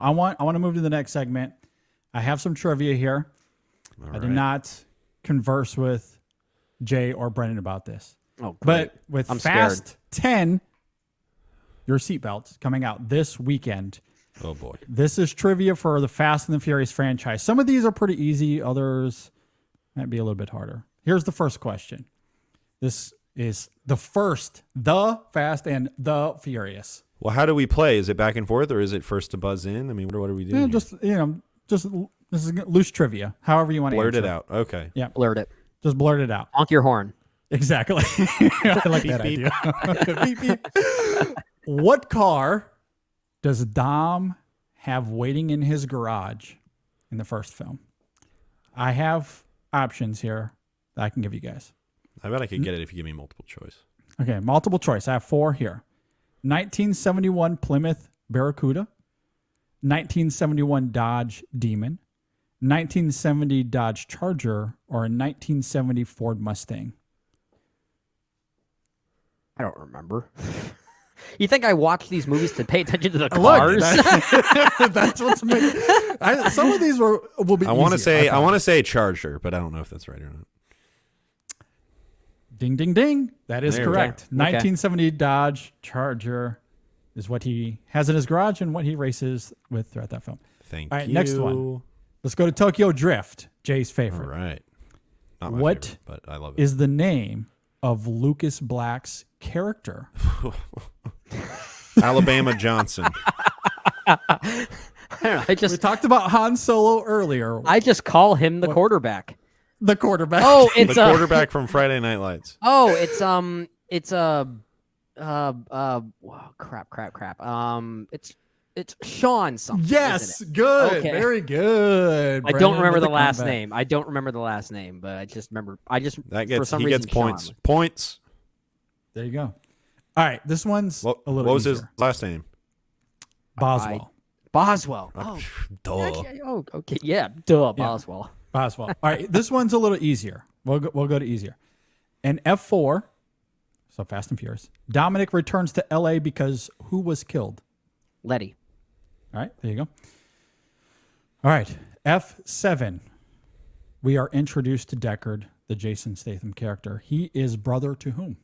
I want to move to the next segment. I have some trivia here. I did not converse with Jay or Brendan about this. Oh, great. But with I'm Fast scared. 10, your seatbelts coming out this weekend. Oh, boy. This is trivia for the Fast and the Furious franchise. Some of these are pretty easy. Others might be a little bit harder. Here's the first question. This is the Fast and the Furious. Well, how do we play? Is it back and forth, or is it first to buzz in? I mean, what are we doing? Yeah, just this is loose trivia. However you want to blurt answer it out. Okay. Yeah, Blurt it. just blurt it out. Honk your horn. Exactly. I like that Beep, idea. Beep, beep. What car does Dom have waiting in his garage in the first film? I have options here that I can give you guys. I bet I could get it if you give me multiple choice. Okay, multiple choice. I have 4 here. 1971 Plymouth Barracuda, 1971 Dodge Demon, 1970 Dodge Charger, or a 1970 Ford Mustang. I don't remember. You think I watch these movies to pay attention to the cars? That's what's making. Some of these will be. I want to easier, say I want to say Charger, but I don't know if that's right or not. Ding, ding, ding. That is There we correct. go. Okay. 1970 Dodge Charger is what he has in his garage and what he races with throughout that film. Thank All right, you. next one. Let's go to Tokyo Drift, Jay's All favorite. right. Not my What favorite, but I love it. Is the name of Lucas Black's character? Alabama Johnson. I don't know. We talked about Han Solo earlier. I just call him the quarterback. The quarterback. Oh, it's the quarterback from Friday Night Lights. Oh, it's crap. It's Sean something. yes. isn't it? Good. Okay. Very good. I don't Brandon remember with the last comeback. name. I don't remember the last name, but I just remember. That for gets some he reason, gets points. Sean. Points. There you go. All right. This one's What a little was his easier. last name? Boswell. Boswell. Oh, Duh. actually, oh, okay. Yeah, duh, Boswell. Boswell. All right. This one's a little easier. We'll go to easier. In F4, so Fast and Furious, Dominic returns to LA because who was killed? Letty. All right, there you go. All right, F7. We are introduced to Deckard, the Jason Statham character. He is brother to whom?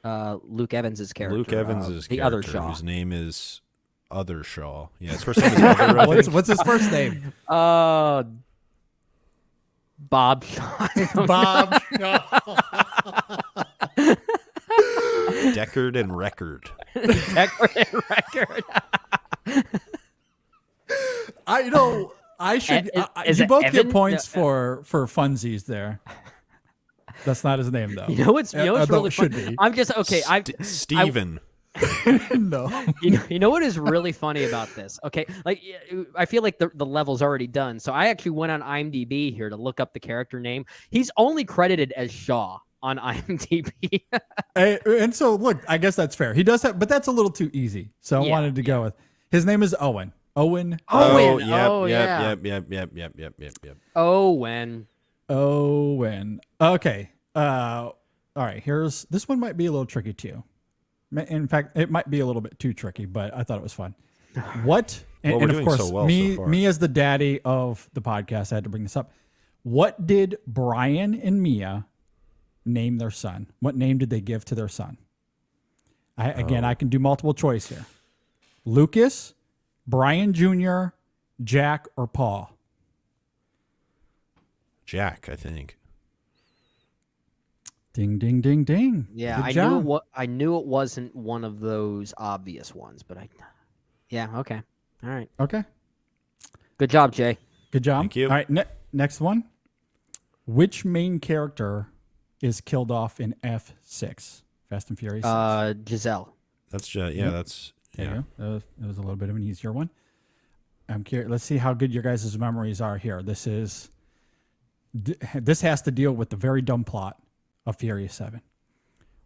Luke Evans' character. Luke Evans' the character, other Shaw. whose name is Other Shaw. Yeah, his first name is Other. I think. What's his first name? Bob Shaw. Bob. Deckard and Record. Record. I should. Is You it both Evan? get points for funsies there. That's not his name though. You know what's Although really it should funny? be. I'm just okay. Steven. No. You know what is really funny about this? Okay, like I feel like the level's already done. So I actually went on IMDb here to look up the character name. He's only credited as Shaw on IMDb. And so look, I guess that's fair. He does have, but that's a little too easy. So I Yeah, wanted to go with his name is Owen. Owen. Oh, Owen. yep, Oh, yeah. yep. Owen. Owen. Okay. All right. This one might be a little tricky too. In fact, it might be a little bit too tricky, but I thought it was fun. What? Well, and we're of doing course, so well me so far. me as the daddy of the podcast, I had to bring this up. What did Brian and Mia name their son? What name did they give to their son? I can do multiple choice here. Lucas, Brian Jr., Jack, or Paul? Jack, I think. Ding, ding, ding, ding. Yeah, Good I job. knew I knew it wasn't one of those obvious ones, but yeah, okay. All right. Okay. Good job, Jay. Good job. Thank you. All right, next one. Which main character is killed off in F6? Fast and Furious. Giselle. That's that's There yeah. you go. That was a little bit of an easier one. I'm curious. Let's see how good your guys' memories are here. This has to deal with the very dumb plot of Furious 7.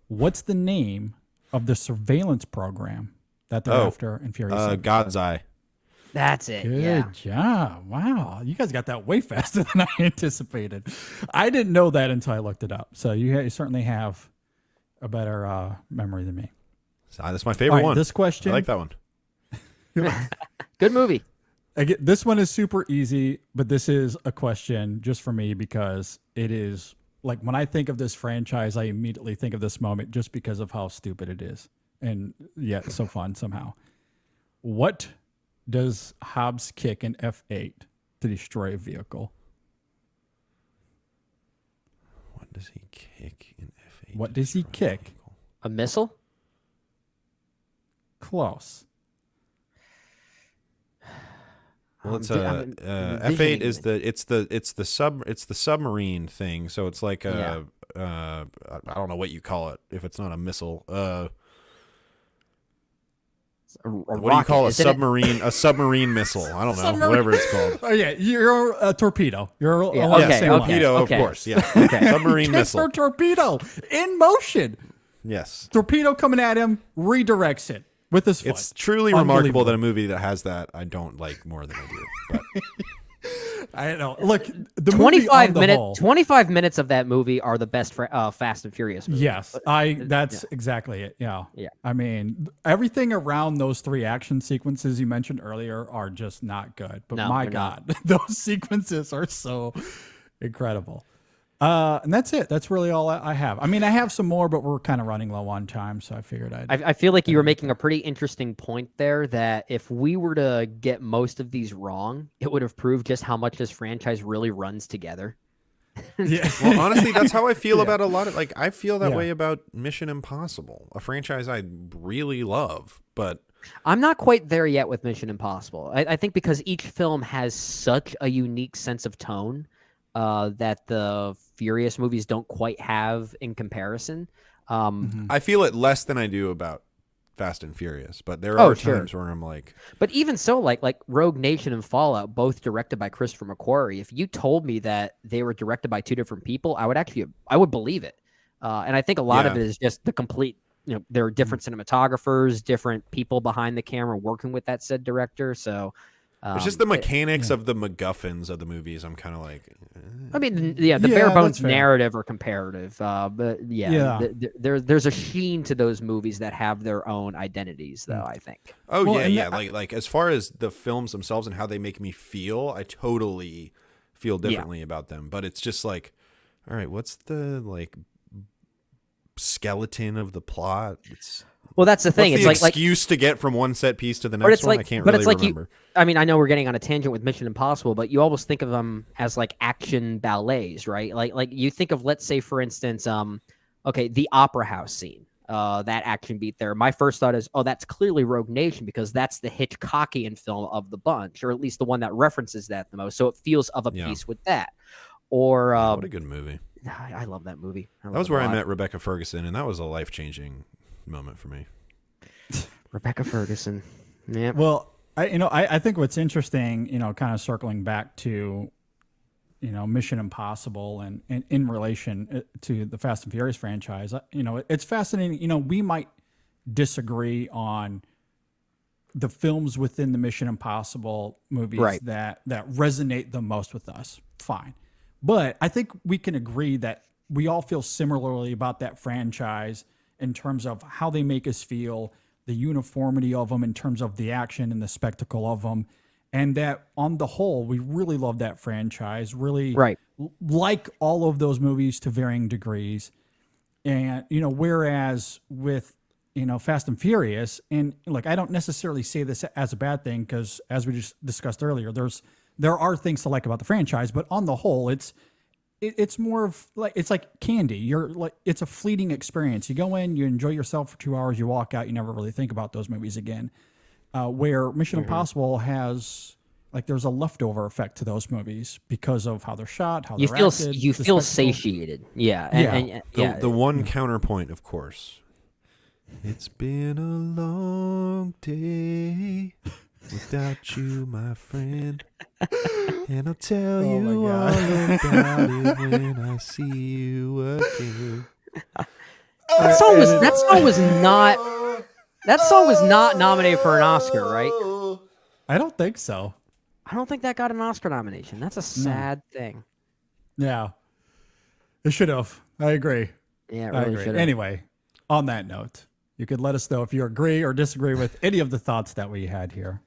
What's the name of the surveillance program that they're after in Furious 7? God's Eye. That's it. Good Yeah. job. Wow. You guys got that way faster than I anticipated. I didn't know that until I looked it up. So you certainly have a better memory than me. That's my favorite All right, one. this question. I like that one. Good movie. Again, this one is super easy, but this is a question just for me because it is like when I think of this franchise, I immediately think of this moment just because of how stupid it is. And yet so fun somehow. What does Hobbs kick in F8 to destroy a vehicle? What does he kick in F8? What does he kick? A missile? Close. Well, it's I'm F8 is envisioning it's the submarine thing. So it's like I don't know what you call it if it's not a missile. What do you call a submarine? A submarine missile? I don't know. Whatever it's called. Oh yeah, you're a torpedo. You're Yeah, along the okay, same line. Torpedo, okay. of course. Yeah. Okay. Submarine Kicks missile. for torpedo in motion. Yes. Torpedo coming at him, redirects it with his foot. It's truly remarkable that a Unbelievable. movie that has that I don't like more than I do. But I don't know. Look, the movie 25 on the minutes. whole, 25 minutes of that movie are the best Fast and Furious movies. yes, that's exactly it. Yeah. Yeah. I mean, everything around those 3 action sequences you mentioned earlier are just not good. But No, my they're not. God, those sequences are so incredible. And that's it. That's really all I have. I mean, I have some more, but we're kind of running low on time, so I figured I feel like you were making a pretty interesting point there that if we were to get most of these wrong, it would have proved just how much this franchise really runs together. Yeah. well, honestly, that's how I feel about a lot of I feel that Yeah. way about Mission Impossible, a franchise I really love, but I'm not quite there yet with Mission Impossible. I think because each film has such a unique sense of tone that the Furious movies don't quite have in comparison. I feel it less than I do about Fast and Furious. But there Oh, are sure. times where I'm like, But even so, like Rogue Nation and Fallout, both directed by Christopher McQuarrie, if you told me that they were directed by 2 different people, I would believe it. And I think a lot of Yeah. it is just the complete, there are different cinematographers, different people behind the camera working with that said director. So it's just the mechanics of the MacGuffins of the movies. I'm kind of like, I mean, the Yeah, bare that's bones fair. narrative are comparative, but Yeah. there's a sheen to those movies that have their own identities, though. I think. oh Well, yeah, and yeah. Like as far as the films themselves and how they make me feel, I totally feel differently about them. But it's just like, all right, what's the skeleton of the plot? It's Well, that's the thing. what's It's the like excuse to get from one set piece to the But next it's one? like, I can't but really it's like remember. I mean, I know we're getting on a tangent with Mission Impossible, but you always think of them as like action ballets, right? Like you think of, let's say, for instance, okay, the Opera House scene, that action beat there. My first thought is, oh, that's clearly Rogue Nation because that's the Hitchcockian film of the bunch, or at least the one that references that the most. So it feels of a Yeah. piece with that. Or What a good movie. I love that movie. That was where I met Rebecca Ferguson, and that was a life-changing moment for me. Rebecca Ferguson. Yeah. Well, I think what's interesting, kind of circling back to, Mission Impossible and in relation to the Fast and Furious franchise, it's fascinating. We might disagree on the films within the Mission Impossible movies Right. that resonate the most with us. Fine. But I think we can agree that we all feel similarly about that franchise in terms of how they make us feel, the uniformity of them in terms of the action and the spectacle of them. And that on the whole, we really love that franchise, really Right. like all of those movies to varying degrees. And, whereas with, Fast and Furious, and like, I don't necessarily say this as a bad thing because as we just discussed earlier, there are things to like about the franchise, but on the whole, it's more of like, it's like candy. You're like, it's a fleeting experience. You go in, you enjoy yourself for 2 hours, you walk out, you never really think about those movies again. Where Mission Impossible has, like, there's a leftover effect to those movies because of how they're shot, how You they're feel acted, you the feel spectacle. satiated. Yeah. The one counterpoint, of course. It's been a long day without you, my friend. And I'll tell Oh my you all God. about it when I see you again. That song was not nominated for an Oscar, right? I don't think so. I don't think that got an Oscar nomination. That's a sad thing. Yeah. It should have. I agree. Yeah, it I really agree. should have. Anyway, on that note, you could let us know if you agree or disagree with any of the thoughts that we had here.